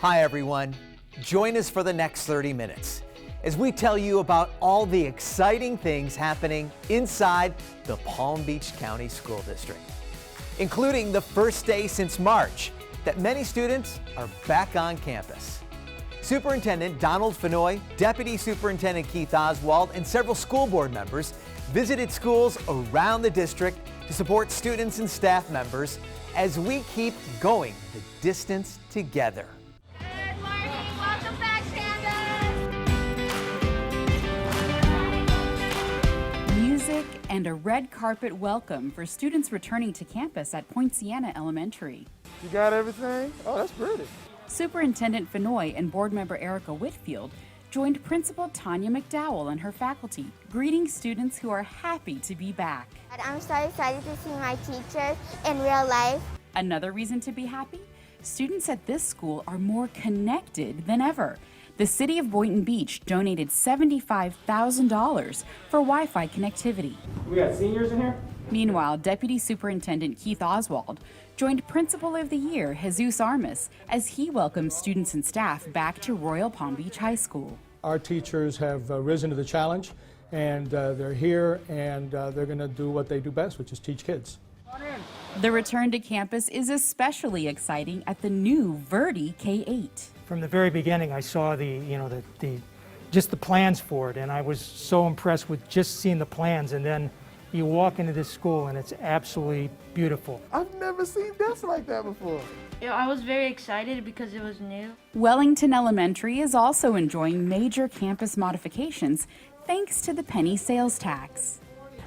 Hi everyone, join us for the next 30 minutes as we tell you about all the exciting things happening inside the Palm Beach County School District, including the first day since March that many students are back on campus. Superintendent Donald Fenoy, Deputy Superintendent Keith Oswald, and several school board members visited schools around the district to support students and staff members as we keep going the distance together. Good morning, welcome back, campus! Music and a red carpet welcome for students returning to campus at Poinciana Elementary. You got everything? Oh, that's pretty. Superintendent Fenoy and board member Erica Whitfield joined Principal Tanya McDowell and her faculty, greeting students who are happy to be back. I'm so excited to see my teachers in real life. Another reason to be happy? Students at this school are more connected than ever. The city of Boynton Beach donated $75,000 for Wi-Fi connectivity. We got seniors in here? Meanwhile, Deputy Superintendent Keith Oswald joined Principal of the Year Jesus Armas as he welcomed students and staff back to Royal Palm Beach High School. Our teachers have risen to the challenge, and they're here, and they're going to do what they do best, which is teach kids. The return to campus is especially exciting at the new Verde K-8. From the very beginning, I saw just the plans for it, and I was so impressed with just seeing the plans. And then you walk into this school, and it's absolutely beautiful. I've never seen desks like that before. I was very excited because it was new. Wellington Elementary is also enjoying major campus modifications thanks to the penny sales tax.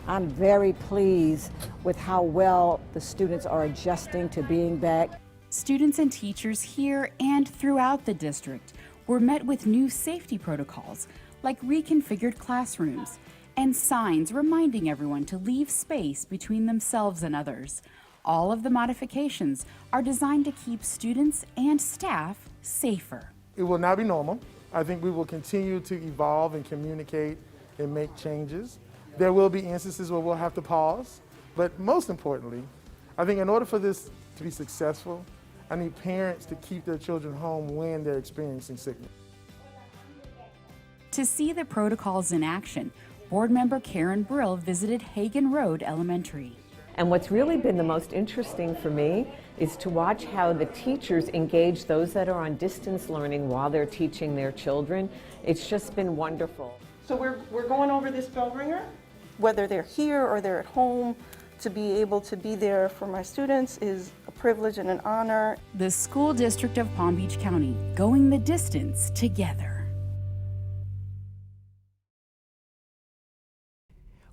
I'm very pleased with how well the students are adjusting to being back. Students and teachers here and throughout the district were met with new safety protocols like reconfigured classrooms and signs reminding everyone to leave space between themselves and others. All of the modifications are designed to keep students and staff safer. It will not be normal. I think we will continue to evolve and communicate and make changes. There will be instances where we'll have to pause, but most importantly, I think in order for this to be successful, I need parents to keep their children home when they're experiencing sickness. To see the protocols in action, board member Karen Brill visited Hagen Road Elementary. And what's really been the most interesting for me is to watch how the teachers engage those that are on distance learning while they're teaching their children. It's just been wonderful. So we're going over this bell ringer, whether they're here or they're at home. To be able to be there for my students is a privilege and an honor. The School District of Palm Beach County, going the distance together.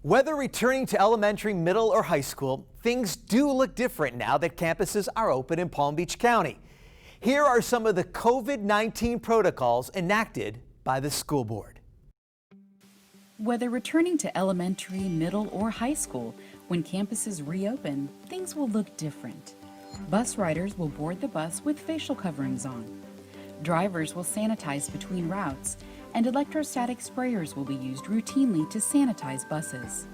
Whether returning to elementary, middle, or high school, things do look different now that campuses are open in Palm Beach County. Here are some of the COVID-19 protocols enacted by the school board. Whether returning to elementary, middle, or high school, when campuses reopen, things will look different. Bus riders will board the bus with facial coverings on. Drivers will sanitize between routes, and electrostatic sprayers will be used routinely to sanitize buses.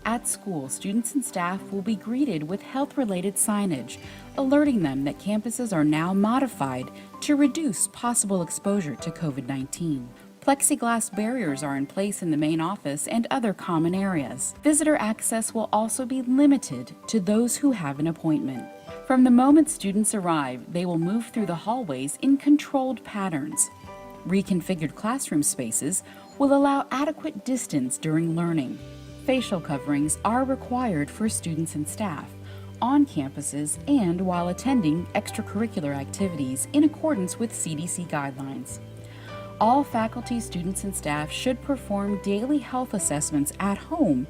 At school, students and staff will be greeted with health-related signage, alerting them that campuses are now modified to reduce possible exposure to COVID-19. Plexiglass barriers are in place in the main office and other common areas. Visitor access will also be limited to those who have an appointment. From the moment students arrive, they will move through the hallways in controlled patterns. Reconfigured classroom spaces will allow adequate distance during learning. Facial coverings are required for students and staff on campuses and while attending extracurricular activities in accordance with CDC guidelines. All faculty, students, and staff should perform daily health assessments at home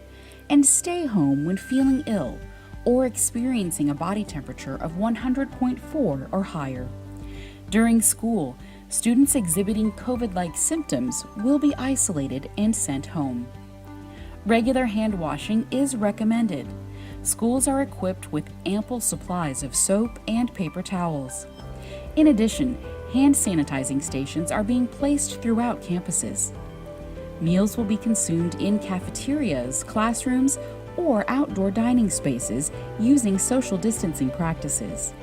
and stay home when feeling ill or experiencing a body temperature of 100.4 or higher. During school, students exhibiting COVID-like symptoms will be isolated and sent home. Regular hand washing is recommended. Schools are equipped with ample supplies of soap and paper towels. In addition, hand sanitizing stations are being placed throughout campuses. Meals will be consumed in cafeterias, classrooms, or outdoor dining spaces using social distancing practices.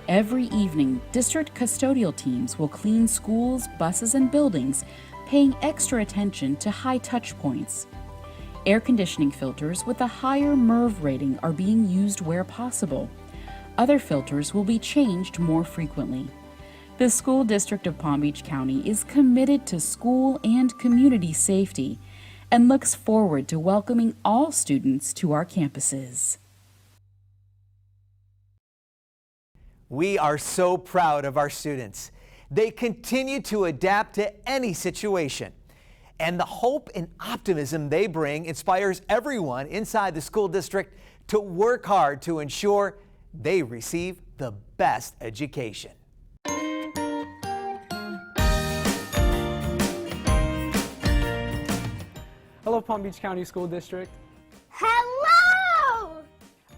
Every evening, district custodial teams will clean schools, buses, and buildings, paying extra attention to high touch points. Air conditioning filters with a higher MERV rating are being used where possible. Other filters will be changed more frequently. The School District of Palm Beach County is committed to school and community safety and looks forward to welcoming all students to our campuses. We are so proud of our students. They continue to adapt to any situation. And the hope and optimism they bring inspires everyone inside the school district to work hard to ensure they receive the best education. Hello, Palm Beach County School District. Hello!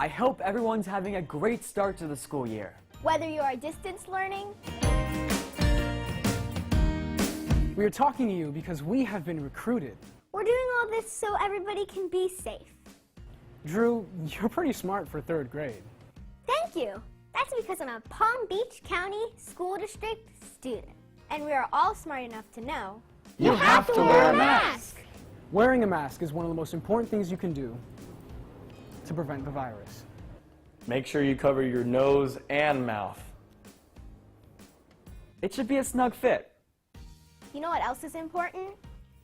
I hope everyone's having a great start to the school year. Whether you are distance learning, We are talking to you because we have been recruited. we're doing all this so everybody can be safe. Drew, you're pretty smart for 3rd grade. Thank you. That's because I'm a Palm Beach County School District student. And we are all smart enough to know You have to wear a mask. Wearing a mask is one of the most important things you can do to prevent the virus. Make sure you cover your nose and mouth. It should be a snug fit. You know what else is important?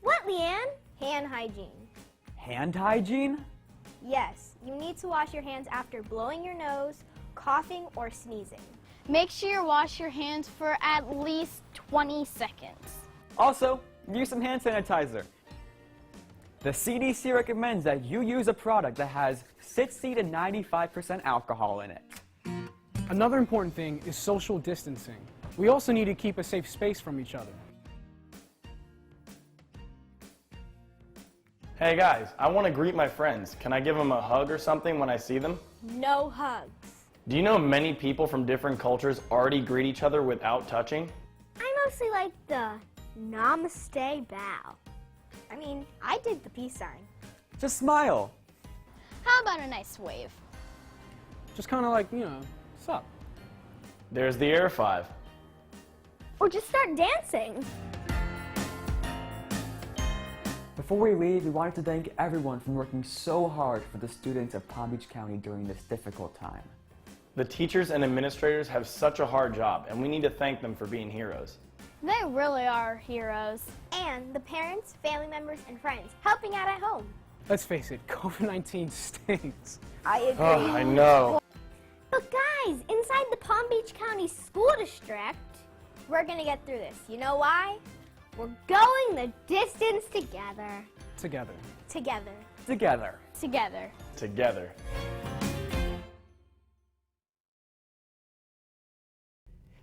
What, Leanne? Hand hygiene. Hand hygiene? Yes, you need to wash your hands after blowing your nose, coughing, or sneezing. Make sure you wash your hands for at least 20 seconds. Also, use some hand sanitizer. The CDC recommends that you use a product that has 60 to 95% alcohol in it. Another important thing is social distancing. We also need to keep a safe space from each other. Hey guys, I want to greet my friends. Can I give them a hug or something when I see them? No hugs. Do you know many people from different cultures already greet each other without touching? I mostly like the namaste bow. I mean, I did the peace sign. Just smile. How about a nice wave? Just kind of like, sup. There's the Air 5. Or just start dancing. Before we leave, we wanted to thank everyone for working so hard for the students of Palm Beach County during this difficult time. The teachers and administrators have such a hard job, and we need to thank them for being heroes. They really are heroes. And the parents, family members, and friends helping out at home. Let's face it, COVID-19 stinks. I agree. Oh, I know. But guys, inside the Palm Beach County School District, we're gonna get through this. You know why? We're going the distance together. Together. Together. Together. Together. Together.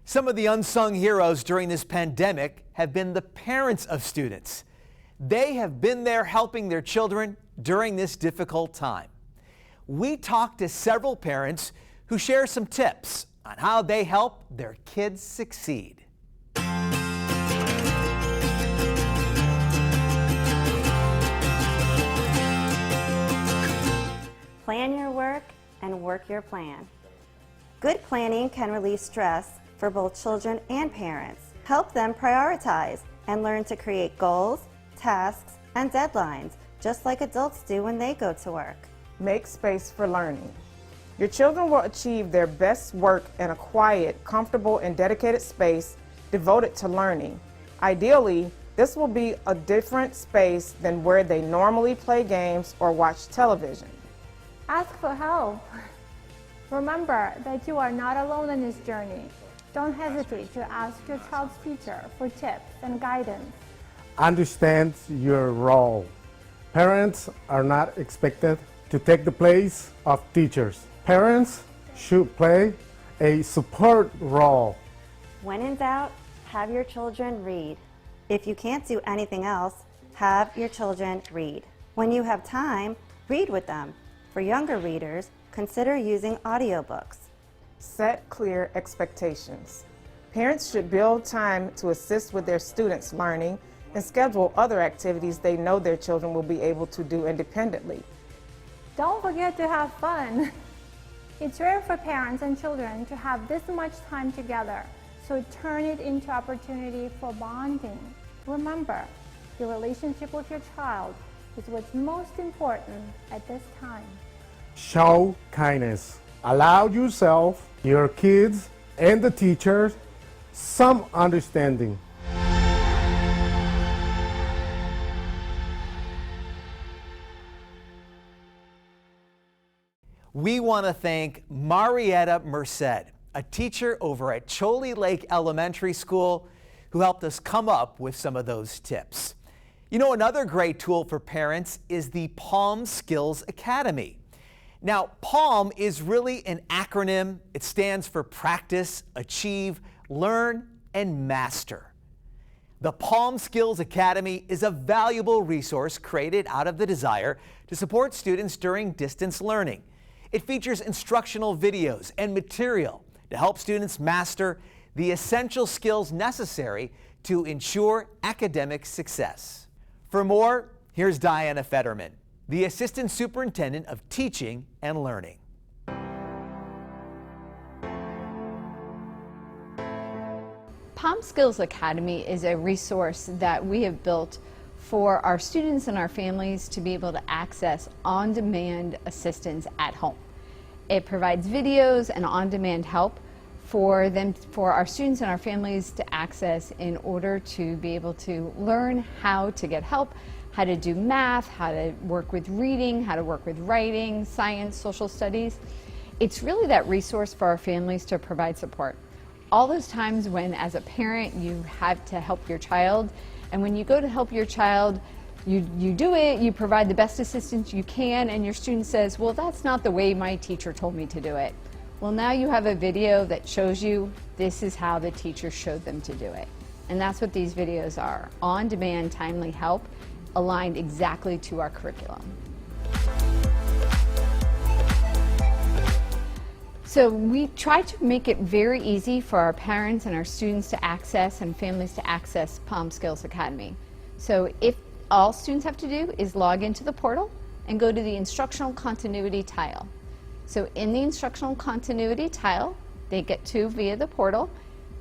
Some of the unsung heroes during this pandemic have been the parents of students. They have been there helping their children during this difficult time. We talked to several parents who share some tips on how they help their kids succeed. Plan your work and work your plan. Good planning can release stress for both children and parents. Help them prioritize and learn to create goals, tasks, and deadlines, just like adults do when they go to work. Make space for learning. Your children will achieve their best work in a quiet, comfortable, and dedicated space devoted to learning. Ideally, this will be a different space than where they normally play games or watch television. Ask for help. Remember that you are not alone in this journey. Don't hesitate to ask your child's teacher for tips and guidance. Understand your role. Parents are not expected to take the place of teachers. Parents should play a support role. When in doubt, have your children read. If you can't do anything else, have your children read. When you have time, read with them. For younger readers, consider using audiobooks. Set clear expectations. Parents should build time to assist with their students' learning and schedule other activities they know their children will be able to do independently. Don't forget to have fun. It's rare for parents and children to have this much time together, so turn it into opportunity for bonding. Remember, your relationship with your child is what's most important at this time. Show kindness. Allow yourself, your kids, and the teachers some understanding. We want to thank Marietta Merced, a teacher over at Choley Lake Elementary School, who helped us come up with some of those tips. You know, another great tool for parents is the Palm Skills Academy. Now, PALM is really an acronym. It stands for Practice, Achieve, Learn, and Master. The Palm Skills Academy is a valuable resource created out of the desire to support students during distance learning. It features instructional videos and material to help students master the essential skills necessary to ensure academic success. For more, here's Diana Fetterman, the Assistant Superintendent of Teaching and Learning. Palm Skills Academy is a resource that we have built for our students and our families to be able to access on-demand assistance at home. It provides videos and on-demand help for our students and our families to access in order to be able to learn how to get help, how to do math, how to work with reading, how to work with writing, science, social studies. It's really that resource for our families to provide support. All those times when, as a parent, you have to help your child, and when you go to help your child, you do it, you provide the best assistance you can, and your student says, well, that's not the way my teacher told me to do it. Well, now you have a video that shows you this is how the teacher showed them to do it. And that's what these videos are, on-demand, timely help, aligned exactly to our curriculum. So we try to make it very easy for our parents and our students to access and families to access Palm Skills Academy. So if all students have to do is log into the portal and go to the instructional continuity tile. So in the instructional continuity tile, they get to via the portal.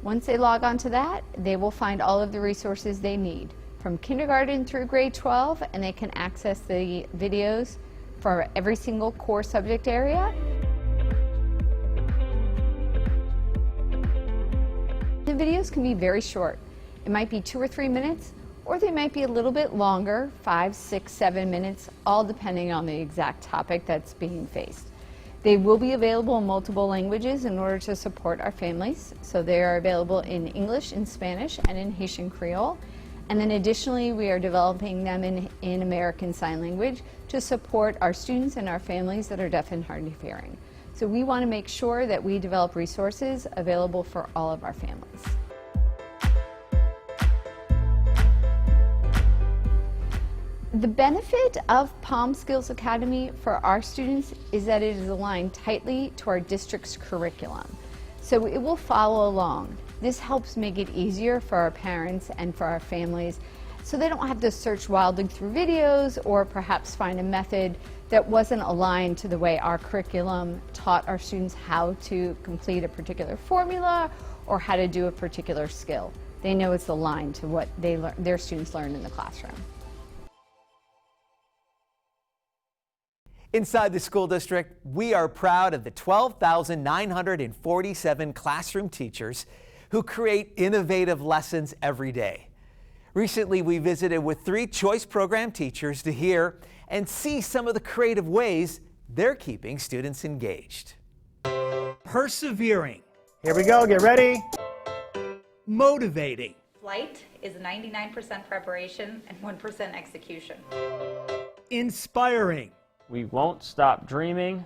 Once they log on to that, they will find all of the resources they need from kindergarten through grade 12, and they can access the videos for every single core subject area. The videos can be very short. It might be 2 or 3 minutes, or they might be a little bit longer, 5, 6, 7 minutes, all depending on the exact topic that's being faced. They will be available in multiple languages in order to support our families. So they are available in English, in Spanish, and in Haitian Creole. And then additionally, we are developing them in American Sign Language to support our students and our families that are deaf and hard of hearing. So we want to make sure that we develop resources available for all of our families. The benefit of Palm Skills Academy for our students is that it is aligned tightly to our district's curriculum. So it will follow along. This helps make it easier for our parents and for our families so they don't have to search wildly through videos or perhaps find a method that wasn't aligned to the way our curriculum taught our students how to complete a particular formula or how to do a particular skill. They know it's aligned to what their students learn in the classroom. Inside the school district, we are proud of the 12,947 classroom teachers who create innovative lessons every day. Recently, we visited with 3 choice program teachers to hear and see some of the creative ways they're keeping students engaged. Persevering. Here we go, get ready. Motivating. Flight is 99% preparation and 1% execution. Inspiring. We won't stop dreaming.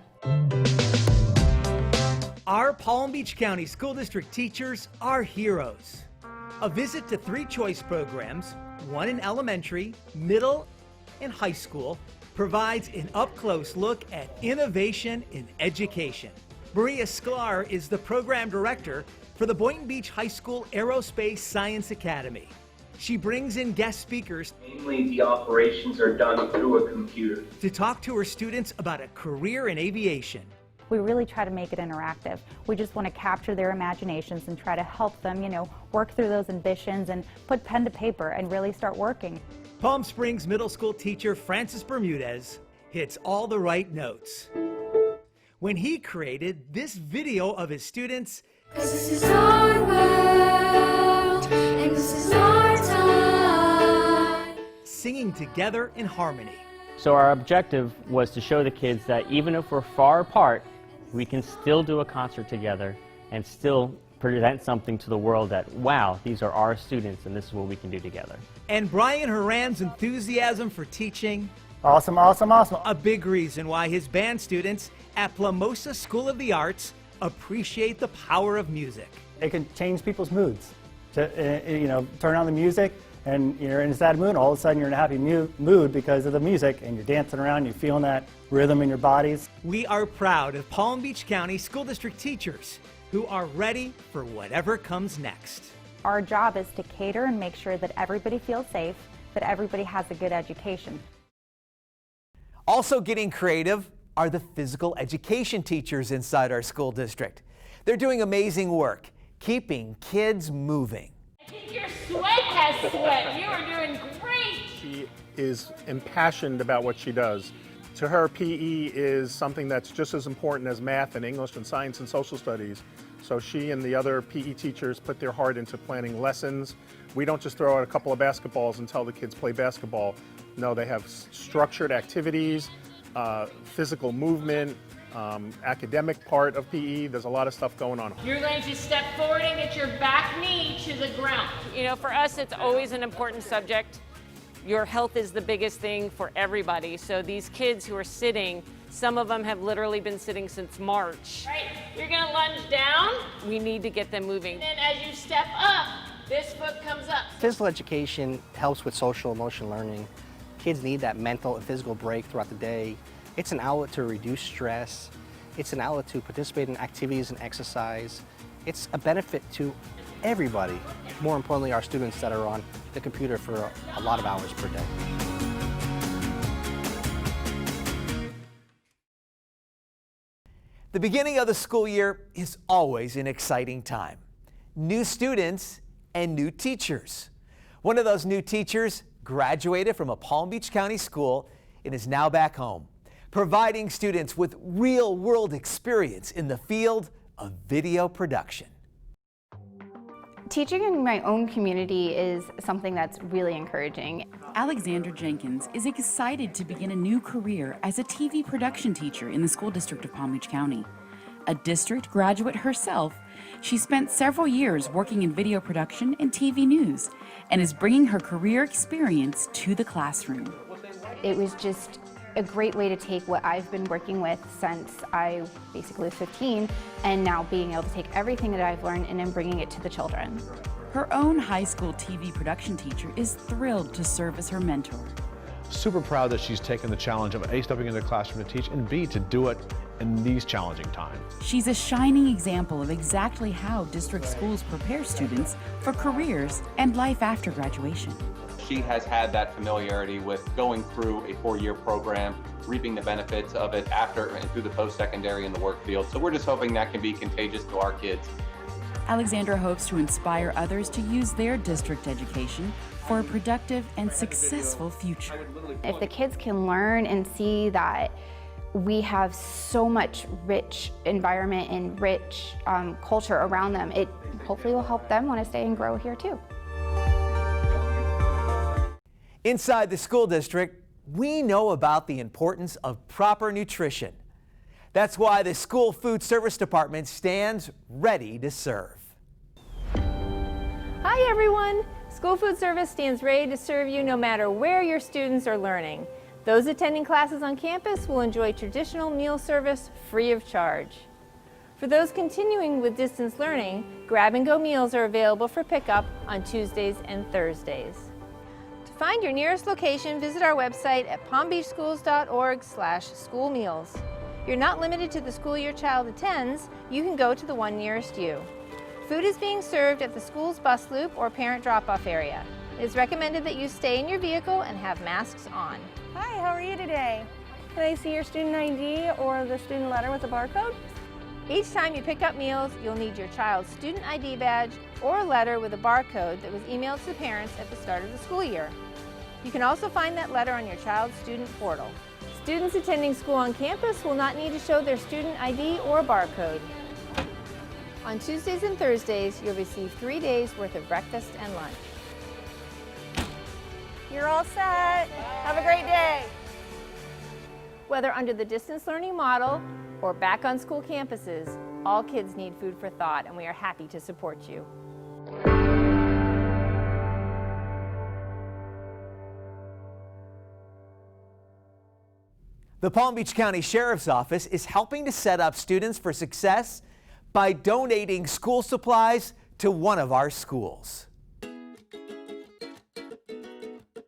Our Palm Beach County School District teachers are heroes. A visit to 3 choice programs, 1 in elementary, middle, and high school, provides an up-close look at innovation in education. Maria Sklar is the program director for the Boynton Beach High School Aerospace Science Academy. She brings in guest speakers. Mainly the operations are done through a computer. To talk to her students about a career in aviation. we really try to make it interactive. We just want to capture their imaginations and try to help them, work through those ambitions and put pen to paper and really start working. Palm Springs Middle School teacher Francis Bermudez hits all the right notes when he created this video of his students. 'Cause this is our world, and this is our time. Singing together in harmony. So our objective was to show the kids that even if we're far apart, we can still do a concert together and still present something to the world that, wow, these are our students and this is what we can do together. And Brian Horan's enthusiasm for teaching. Awesome, awesome, awesome. A big reason why his band students at Plamosa School of the Arts appreciate the power of music. It can change people's moods. Turn on the music and you're in a sad mood, all of a sudden you're in a happy mood because of the music and you're dancing around, you're feeling that rhythm in your bodies. We are proud of Palm Beach County School District teachers who are ready for whatever comes next. Our job is to cater and make sure that everybody feels safe, that everybody has a good education. Also getting creative are the physical education teachers inside our school district. They're doing amazing work, keeping kids moving. I think your sweat has sweat. You are doing great. She is impassioned about what she does. To her, PE is something that's just as important as math and English and science and social studies. So she and the other PE teachers put their heart into planning lessons. We don't just throw out a couple of basketballs and tell the kids play basketball. No, they have structured activities, physical movement, academic part of PE. There's a lot of stuff going on. You're going to step forward and get your back knee to the ground. For us, it's always an important subject. Your health is the biggest thing for everybody. So these kids who are sitting, some of them have literally been sitting since March. Right, you're gonna lunge down. We need to get them moving. And then as you step up, this foot comes up. Physical education helps with social emotional learning. Kids need that mental and physical break throughout the day. It's an outlet to reduce stress. It's an outlet to participate in activities and exercise. It's a benefit to everybody. More importantly, our students that are on the computer for a lot of hours per day. The beginning of the school year is always an exciting time. New students and new teachers. One of those new teachers graduated from a Palm Beach County school and is now back home, providing students with real-world experience in the field of video production. Teaching in my own community is something that's really encouraging. Alexandra Jenkins is excited to begin a new career as a TV production teacher in the school district of Palm Beach County. A district graduate herself, she spent several years working in video production and TV news and is bringing her career experience to the classroom. It was just a great way to take what I've been working with since I basically was 15 and now being able to take everything that I've learned and then bringing it to the children. Her own high school TV production teacher is thrilled to serve as her mentor. Super proud that she's taken the challenge of A, stepping into the classroom to teach, and B, to do it in these challenging times. She's a shining example of exactly how district schools prepare students for careers and life after graduation. She has had that familiarity with going through a 4-year program, reaping the benefits of it after and through the post-secondary and the work field. So we're just hoping that can be contagious to our kids. Alexandra hopes to inspire others to use their district education for a productive and successful future. If the kids can learn and see that we have so much rich environment and rich culture around them, it hopefully will help them want to stay and grow here too. Inside the school district, we know about the importance of proper nutrition. That's why the school food service department stands ready to serve. Hi everyone! School Food Service stands ready to serve you no matter where your students are learning. Those attending classes on campus will enjoy traditional meal service free of charge. For those continuing with distance learning, grab-and-go meals are available for pickup on Tuesdays and Thursdays. To find your nearest location, visit our website at palmbeachschools.org/schoolmeals. You're not limited to the school your child attends, you can go to the one nearest you. Food is being served at the school's bus loop or parent drop-off area. It is recommended that you stay in your vehicle and have masks on. Hi, how are you today? Can I see your student ID or the student letter with the barcode? Each time you pick up meals, you'll need your child's student ID badge or letter with a barcode that was emailed to the parents at the start of the school year. You can also find that letter on your child's student portal. Students attending school on campus will not need to show their student ID or barcode. On Tuesdays and Thursdays, you'll receive 3 days worth of breakfast and lunch. You're all set. Have a great day. Whether under the distance learning model or back on school campuses, all kids need food for thought, and we are happy to support you. The Palm Beach County Sheriff's Office is helping to set up students for success by donating school supplies to one of our schools.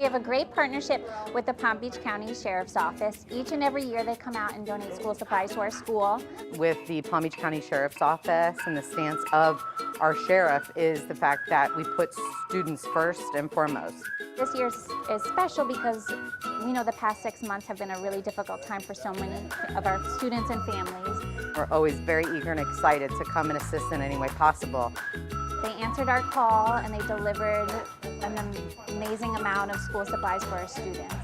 We have a great partnership with the Palm Beach County Sheriff's Office. Each and every year they come out and donate school supplies to our school. With the Palm Beach County Sheriff's Office, and the stance of our sheriff is the fact that we put students first and foremost. This year is special because we know the past 6 months have been a really difficult time for so many of our students and families. We're always very eager and excited to come and assist in any way possible. They answered our call and they delivered an amazing amount of school supplies for our students.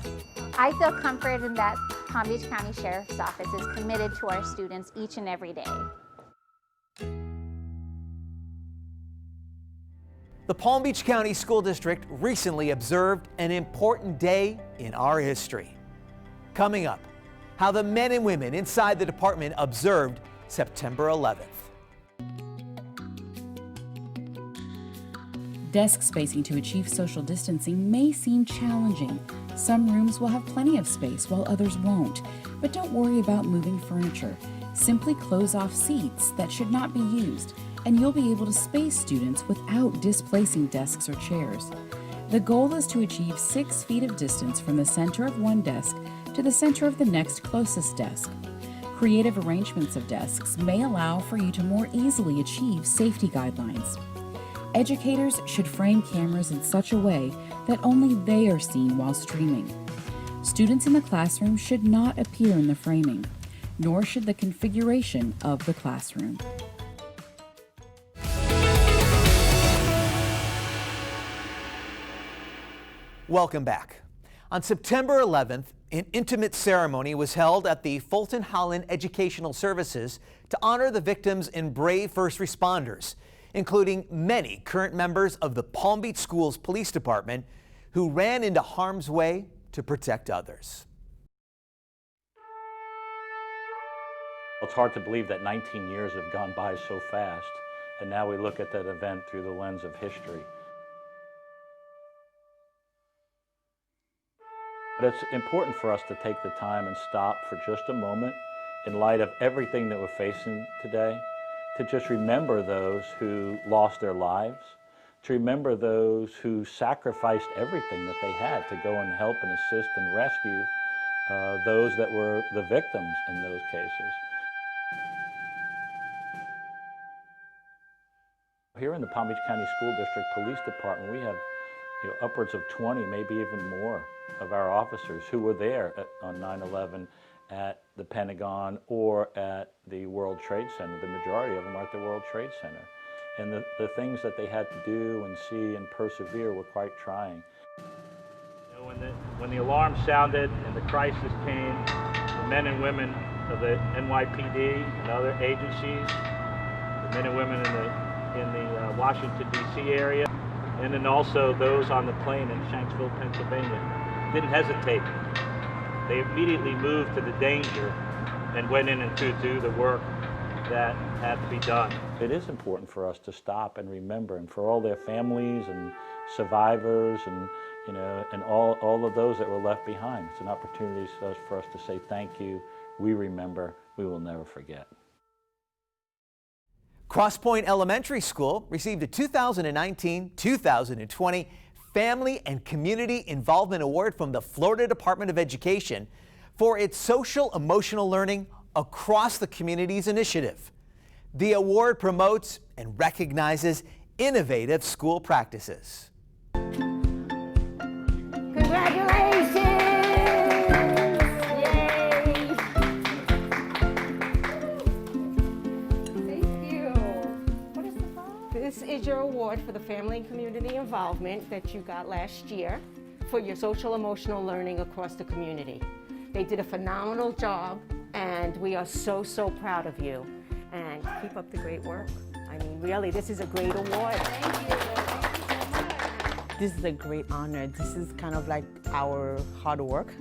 I feel comforted that Palm Beach County Sheriff's Office is committed to our students each and every day. The Palm Beach County School District recently observed an important day in our history. Coming up, how the men and women inside the department observed September 11th. Desk spacing to achieve social distancing may seem challenging. Some rooms will have plenty of space while others won't. But don't worry about moving furniture. Simply close off seats that should not be used, and you'll be able to space students without displacing desks or chairs. The goal is to achieve 6 feet of distance from the center of one desk to the center of the next closest desk. Creative arrangements of desks may allow for you to more easily achieve safety guidelines. Educators should frame cameras in such a way that only they are seen while streaming. Students in the classroom should not appear in the framing, nor should the configuration of the classroom. Welcome back. On September 11th, an intimate ceremony was held at the Fulton Holland Educational Services to honor the victims and brave first responders, including many current members of the Palm Beach Schools Police Department who ran into harm's way to protect others. It's hard to believe that 19 years have gone by so fast, and now we look at that event through the lens of history. But it's important for us to take the time and stop for just a moment in light of everything that we're facing today, to just remember those who lost their lives, to remember those who sacrificed everything that they had to go and help and assist and rescue those that were the victims in those cases. Here in the Palm Beach County School District Police Department, we have upwards of 20, maybe even more, of our officers who were there on 9/11 at the Pentagon or at the World Trade Center. The majority of them are at the World Trade Center. And the things that they had to do and see and persevere were quite trying. When the alarm sounded and the crisis came, the men and women of the NYPD and other agencies, the men and women in the Washington, D.C. area, and then also those on the plane in Shanksville, Pennsylvania, didn't hesitate. They immediately moved to the danger and went in and to do the work that had to be done. It is important for us to stop and remember, and for all their families and survivors and and all of those that were left behind. It's an opportunity for us to say thank you. We remember. We will never forget. Crosspoint Elementary School received a 2019-2020 Family and Community Involvement Award from the Florida Department of Education for its social emotional learning across the community's initiative. The award promotes and recognizes innovative school practices. Congratulations! Yay! This is your award for the family and community involvement that you got last year for your social emotional learning across the community. They did a phenomenal job, and we are so, so proud of you. And keep up the great work. I mean, really, this is a great award. Thank you. This is a great honor. This is kind of like our hard work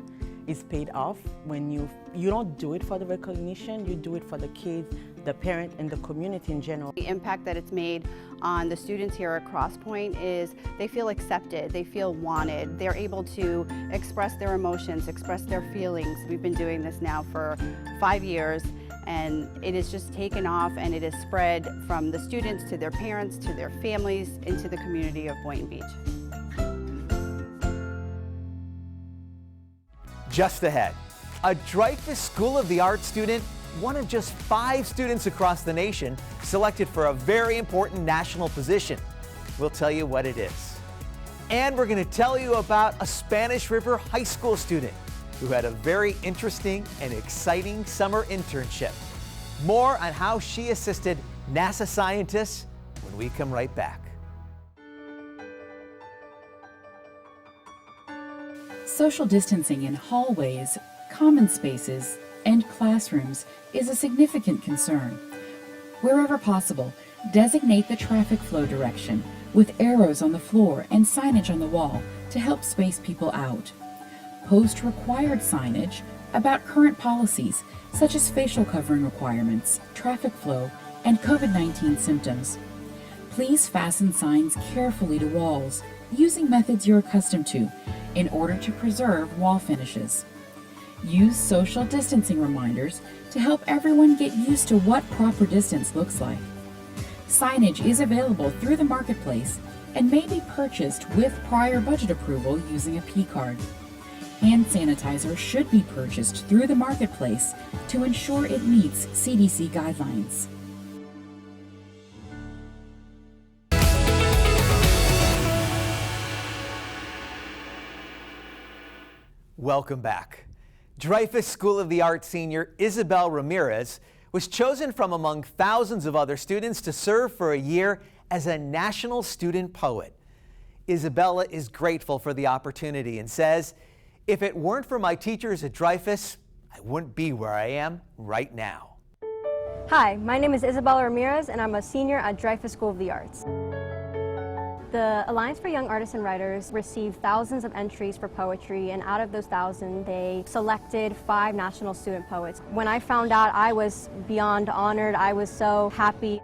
is paid off when you don't do it for the recognition, you do it for the kids, the parent, and the community in general. The impact that it's made on the students here at Crosspoint is they feel accepted, they feel wanted, they're able to express their emotions, express their feelings. We've been doing this now for 5 years, and it has just taken off, and it has spread from the students to their parents to their families into the community of Boynton Beach. Just ahead, a Dreyfus School of the Arts student, one of just 5 students across the nation, selected for a very important national position. We'll tell you what it is. And we're going to tell you about a Spanish River High School student who had a very interesting and exciting summer internship. More on how she assisted NASA scientists when we come right back. Social distancing in hallways, common spaces, and classrooms is a significant concern. Wherever possible, designate the traffic flow direction with arrows on the floor and signage on the wall to help space people out. Post required signage about current policies such as facial covering requirements, traffic flow, and COVID-19 symptoms. Please fasten signs carefully to walls using methods you're accustomed to in order to preserve wall finishes. Use social distancing reminders to help everyone get used to what proper distance looks like. Signage is available through the marketplace and may be purchased with prior budget approval using a P-card. Hand sanitizer should be purchased through the marketplace to ensure it meets CDC guidelines. Welcome back. Dreyfus School of the Arts senior Isabella Ramirez was chosen from among thousands of other students to serve for a year as a national student poet. Isabella is grateful for the opportunity and says, "If it weren't for my teachers at Dreyfus, I wouldn't be where I am right now." Hi, my name is Isabella Ramirez, and I'm a senior at Dreyfus School of the Arts. The Alliance for Young Artists and Writers received thousands of entries for poetry, and out of those 1,000, they selected 5 national student poets. When I found out, I was beyond honored. I was so happy.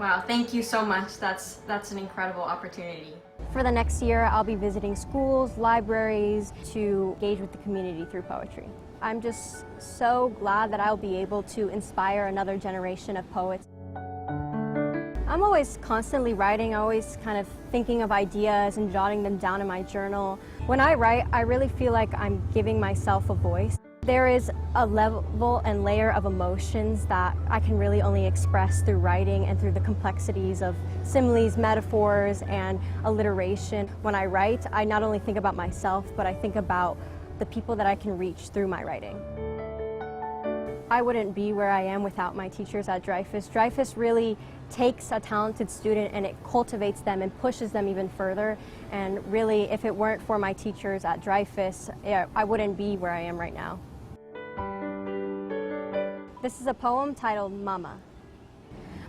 Wow, thank you so much. That's an incredible opportunity. For the next year, I'll be visiting schools, libraries, to engage with the community through poetry. I'm just so glad that I'll be able to inspire another generation of poets. I'm always constantly writing, always kind of thinking of ideas and jotting them down in my journal. When I write, I really feel like I'm giving myself a voice. There is a level and layer of emotions that I can really only express through writing and through the complexities of similes, metaphors, and alliteration. When I write, I not only think about myself, but I think about the people that I can reach through my writing. I wouldn't be where I am without my teachers at Dreyfus. Dreyfus really takes a talented student and it cultivates them and pushes them even further. And really, if it weren't for my teachers at Dreyfus, I wouldn't be where I am right now. This is a poem titled Mama.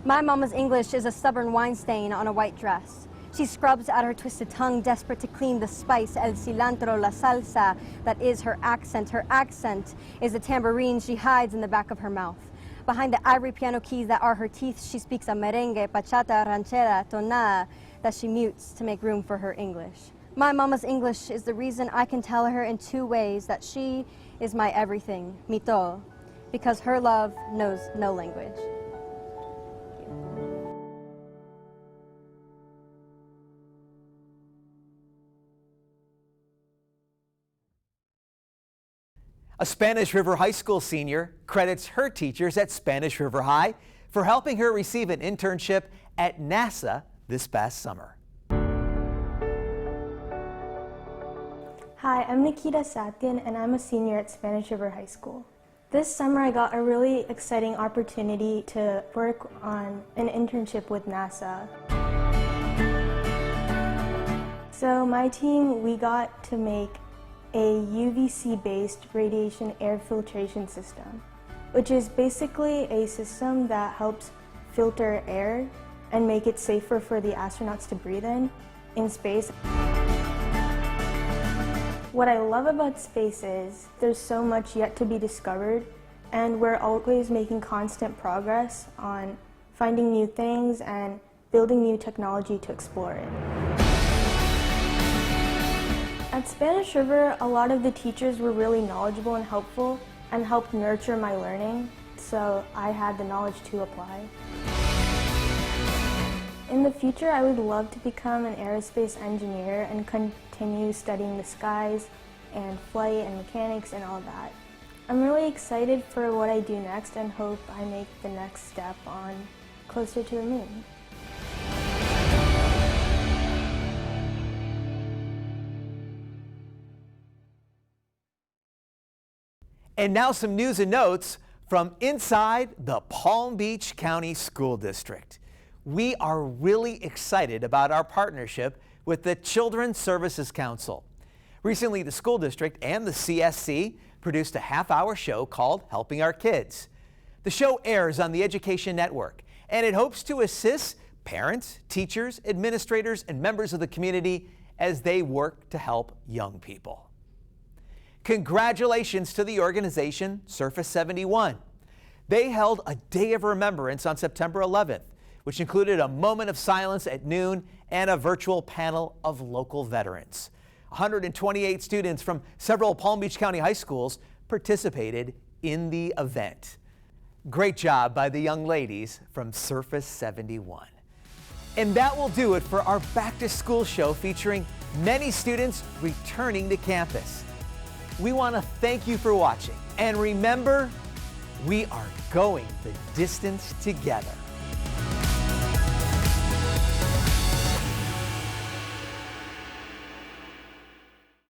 My mama's English is a stubborn wine stain on a white dress. She scrubs at her twisted tongue, desperate to clean the spice, el cilantro, la salsa, that is her accent. Her accent is the tambourine she hides in the back of her mouth. Behind the ivory piano keys that are her teeth, she speaks a merengue, bachata, ranchera, tonada, that she mutes to make room for her English. My mama's English is the reason I can tell her in 2 ways that she is my everything, mi todo, because her love knows no language. A Spanish River High School senior credits her teachers at Spanish River High for helping her receive an internship at NASA this past summer. Hi, I'm Nikita Satyan, and I'm a senior at Spanish River High School. This summer I got a really exciting opportunity to work on an internship with NASA. So my team, we got to make a UVC-based radiation air filtration system, which is basically a system that helps filter air and make it safer for the astronauts to breathe in space. What I love about space is there's so much yet to be discovered, and we're always making constant progress on finding new things and building new technology to explore it. At Spanish River, a lot of the teachers were really knowledgeable and helpful and helped nurture my learning, so I had the knowledge to apply. In the future, I would love to become an aerospace engineer and continue studying the skies and flight and mechanics and all that. I'm really excited for what I do next and hope I make the next step on closer to the moon. And now some news and notes from inside the Palm Beach County School District. We are really excited about our partnership with the Children's Services Council. Recently, the school district and the CSC produced a half-hour show called Helping Our Kids. The show airs on the Education Network, and it hopes to assist parents, teachers, administrators, and members of the community as they work to help young people. Congratulations to the organization Surface 71. They held a day of remembrance on September 11th, which included a moment of silence at noon and a virtual panel of local veterans. 128 students from several Palm Beach County high schools participated in the event. Great job by the young ladies from Surface 71. And that will do it for our Back to School show featuring many students returning to campus. We want to thank you for watching. And remember, we are going the distance together.